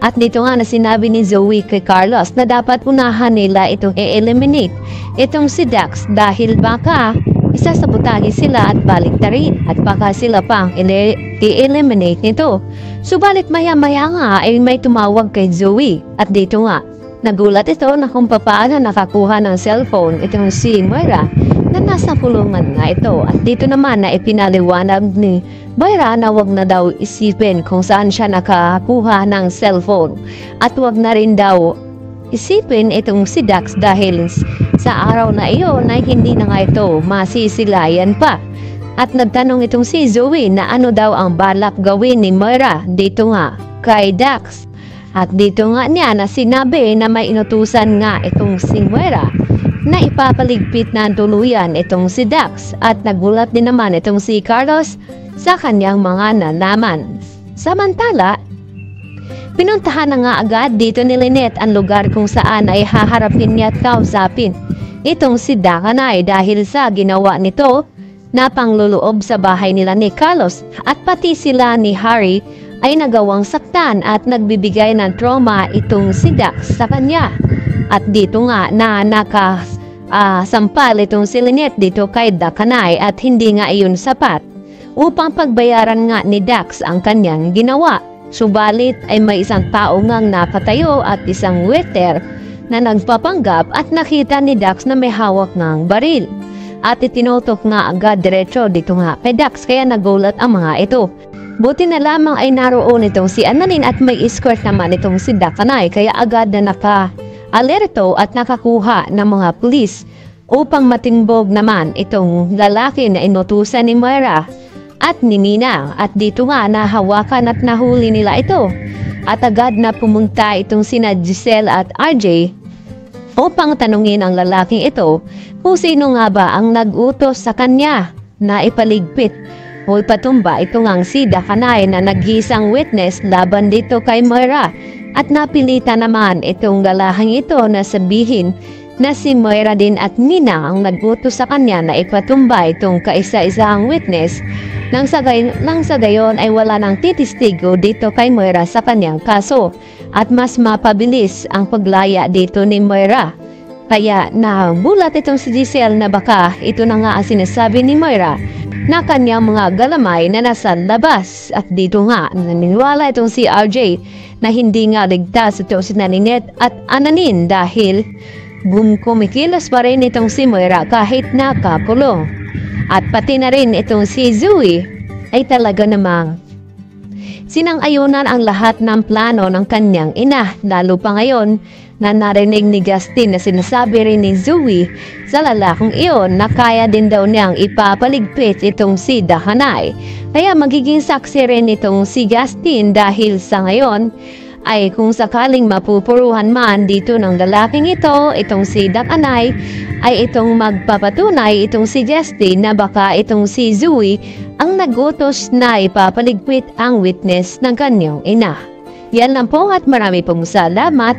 At dito nga na sinabi ni Zoe kay Carlos na dapat unahan nila itong i-eliminate itong si Dax dahil baka isasabotahe sila at baliktarin at baka sila pang i-eliminate nito. Subalit maya-maya nga ay may tumawag kay Zoe at dito nga nagulat ito na kung paano nakakuha ng cellphone itong si Moira na nasa kulungan nga ito. At dito naman na ipinaliwanag ni Moira na wag na daw isipin kung saan siya nakakuha ng cellphone at wag na rin daw isipin itong si Dax dahil sa araw na iyon ay hindi na nga ito masisilayan pa. At nagtanong itong si Zoe na ano daw ang balak gawin ni Moira dito nga kay Dax. At dito nga niya na sinabi na may inutusan nga itong si Moira na ipapaligpit na tuluyan itong si Dax. At nagulat din naman itong si Carlos sa kanyang mga nalaman. Samantala, pinuntahan na nga agad dito ni Lynette ang lugar kung saan ay haharapin niya at kausapin itong si Dakanay dahil sa ginawa nito na pangluloob sa bahay nila ni Carlos at pati sila ni Harry ay nagawang saktan at nagbibigay ng trauma itong si Dax sa kanya. At dito nga na nakasampal itong si Lynette dito kay Dakanay at hindi nga iyon sapat upang pagbayaran nga ni Dax ang kanyang ginawa. Subalit ay may isang tao ngang napatayo at isang waiter na nagpapanggap at nakita ni Dax na may hawak ngang baril. At itinotok nga agad diretso dito nga kay Dax kaya nagulat ang mga ito. Buti na lamang ay naroon itong si Annalyn at may escort naman itong si Dakanay kaya agad na naka-alerto at nakakuha ng mga pulis upang matimbog naman itong lalaki na inutusan ni Moira at ni Nina. At dito nga nahawakan at nahuli nila ito. At agad na pumunta itong sina Giselle at RJ upang tanungin ang lalaking ito kung sino nga ba ang nag-utos sa kanya na ipaligpit o ipatumba ito ngang si Dakanay na nag-iisang witness laban dito kay Moira. At napilitan naman itong lalaking ito na sabihin na si Moira din at Nina ang nag-utos sa kanya na ipatumba itong kaisa-isang witness nang sa gayon ay wala nang titistigo dito kay Moira sa kanyang kaso at mas mapabilis ang paglaya dito ni Moira. Kaya nabulat itong si Giselle na baka ito na nga ang sinasabi ni Moira na kanyang mga galamay na nasa labas. At dito nga naniniwala itong si RJ na hindi nga ligtas ito si Lynette at Annalyn dahil kumikilos pa rin itong si Moira kahit nakakulong. At pati na rin itong si Zoe ay talaga namang sinang-ayunan ang lahat ng plano ng kanyang ina. Lalo pa ngayon na narinig ni Justin na sinasabi rin ni Zoe sa lalaking iyon na kaya din daw niyang ipapaligpit itong si Dakanay. Kaya magiging saksi rin itong si Justin dahil sa ngayon ay kung sakaling mapupuruhan man dito ng lalaking ito, itong si Dakanay, ay itong magpapatunay itong si Justin na baka itong si Zoe ang nagutos na ipapaligpit ang witness ng kanyang ina. Yan lang po at marami pong salamat.